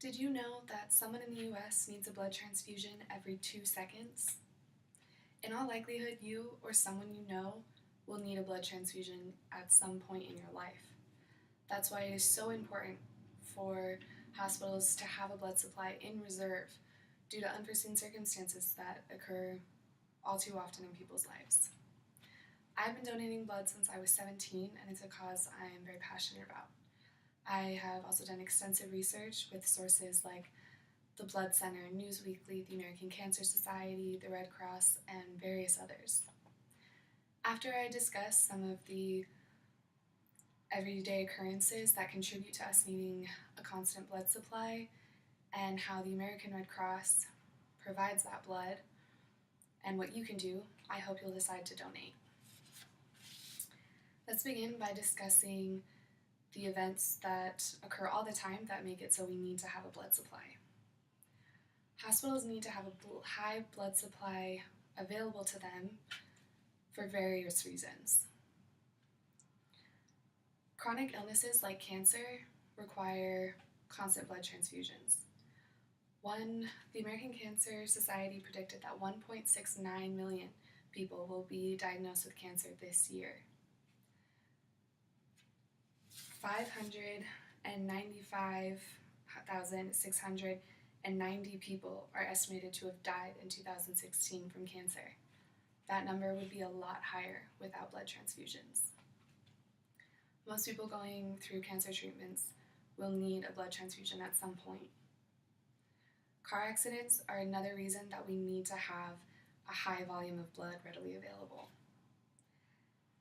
Did you know that someone in the US needs a blood transfusion every 2 seconds? In all likelihood, you or someone you know will need a blood transfusion at some point in your life. That's why it is so important for hospitals to have a blood supply in reserve due to unforeseen circumstances that occur all too often in people's lives. I've been donating blood since I was 17, and it's a cause I am very passionate about. I have also done extensive research with sources like the Blood Center, Newsweekly, the American Cancer Society, the Red Cross, and various others. After I discuss some of the everyday occurrences that contribute to us needing a constant blood supply and how the American Red Cross provides that blood and what you can do, I hope you'll decide to donate. Let's begin by discussing the events that occur all the time that make it so we need to have a blood supply. Hospitals need to have a high blood supply available to them for various reasons. Chronic illnesses like cancer require constant blood transfusions. The American Cancer Society predicted that 1.69 million people will be diagnosed with cancer this year. 595,690 people are estimated to have died in 2016 from cancer. That number would be a lot higher without blood transfusions. Most people going through cancer treatments will need a blood transfusion at some point. Car accidents are another reason that we need to have a high volume of blood readily available.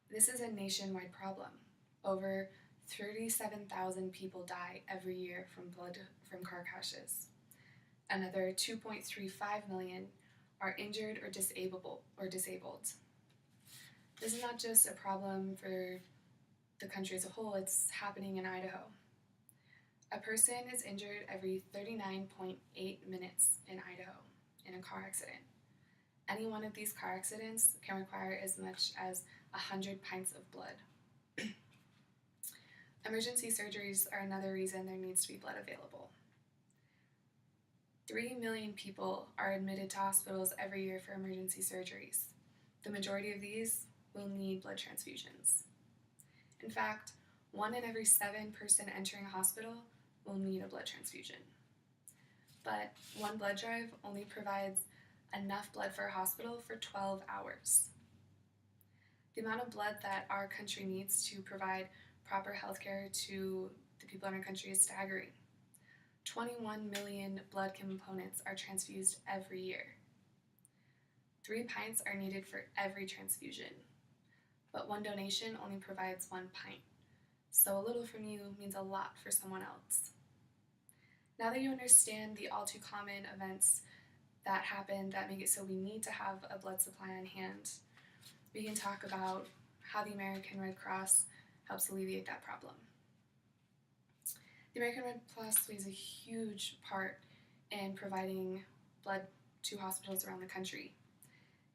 This is a nationwide problem. Over 37,000 people die every year from car crashes. Another 2.35 million are injured or disabled. This is not just a problem for the country as a whole, it's happening in Idaho. A person is injured every 39.8 minutes in Idaho in a car accident. Any one of these car accidents can require as much as 100 pints of blood. Emergency surgeries are another reason there needs to be blood available. 3 million people are admitted to hospitals every year for emergency surgeries. The majority of these will need blood transfusions. In fact, 1 in every 7 person entering a hospital will need a blood transfusion. But one blood drive only provides enough blood for a hospital for 12 hours. The amount of blood that our country needs to provide proper health care to the people in our country is staggering. 21 million blood components are transfused every year. 3 pints are needed for every transfusion, but one donation only provides 1 pint. So a little from you means a lot for someone else. Now that you understand the all too common events that happen that make it so we need to have a blood supply on hand, we can talk about how the American Red Cross helps alleviate that problem. The American Red Cross plays a huge part in providing blood to hospitals around the country.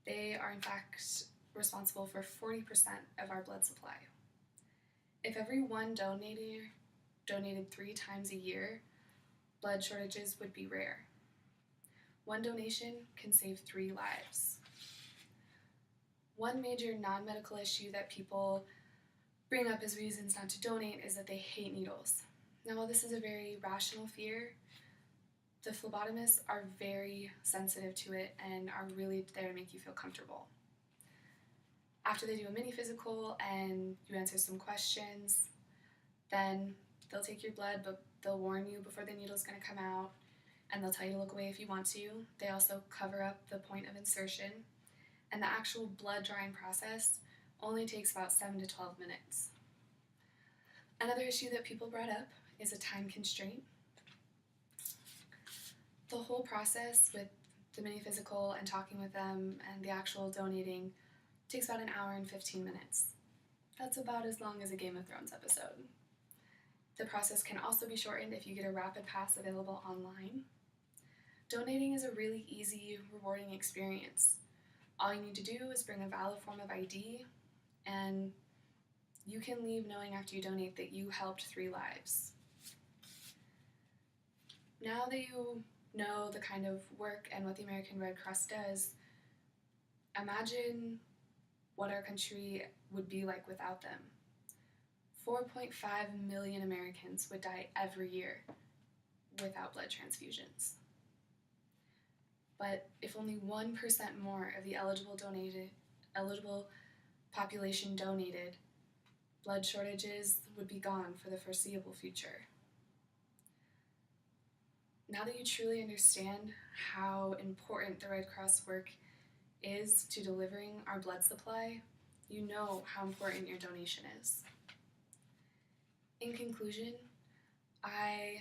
They are in fact responsible for 40% of our blood supply. If every one donated 3 times a year, blood shortages would be rare. One donation can save 3 lives. One major non-medical issue that people bring up as reasons not to donate is that they hate needles. Now, while this is a very rational fear, the phlebotomists are very sensitive to it and are really there to make you feel comfortable. After they do a mini physical and you answer some questions, then they'll take your blood, but they'll warn you before the needle's going to come out, and they'll tell you to look away if you want to. They also cover up the point of insertion, and the actual blood drawing process only takes about 7 to 12 minutes. Another issue that people brought up is a time constraint. The whole process with the mini physical and talking with them and the actual donating takes about 1 hour and 15 minutes. That's about as long as a Game of Thrones episode. The process can also be shortened if you get a rapid pass available online. Donating is a really easy, rewarding experience. All you need to do is bring a valid form of ID, and you can leave knowing after you donate that you helped 3 lives. Now that you know the kind of work and what the American Red Cross does, imagine what our country would be like without them. 4.5 million Americans would die every year without blood transfusions. But if only 1% more of the eligible population donated, blood shortages would be gone for the foreseeable future. Now that you truly understand how important the Red Cross work is to delivering our blood supply, you know how important your donation is. In conclusion, I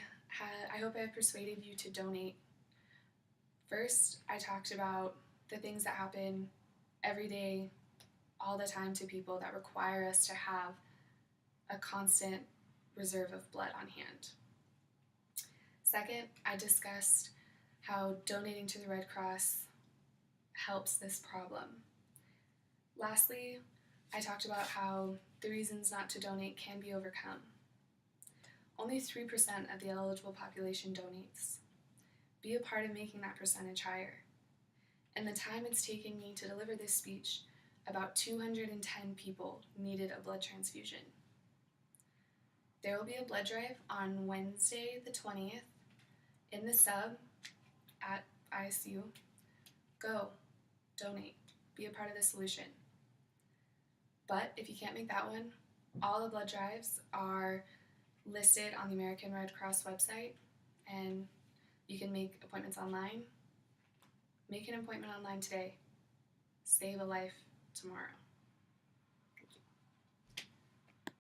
hope I've persuaded you to donate. First, I talked about the things that happen every day, all the time to people that require us to have a constant reserve of blood on hand. Second, I discussed how donating to the Red Cross helps this problem. Lastly, I talked about how the reasons not to donate can be overcome. Only 3% of the eligible population donates. Be a part of making that percentage higher. In the time it's taken me to deliver this speech, about 210 people needed a blood transfusion. There will be a blood drive on Wednesday the 20th in the sub at ISU. Go, donate, be a part of the solution. But if you can't make that one, all the blood drives are listed on the American Red Cross website, and you can make appointments online. Make an appointment online today. Save a life tomorrow.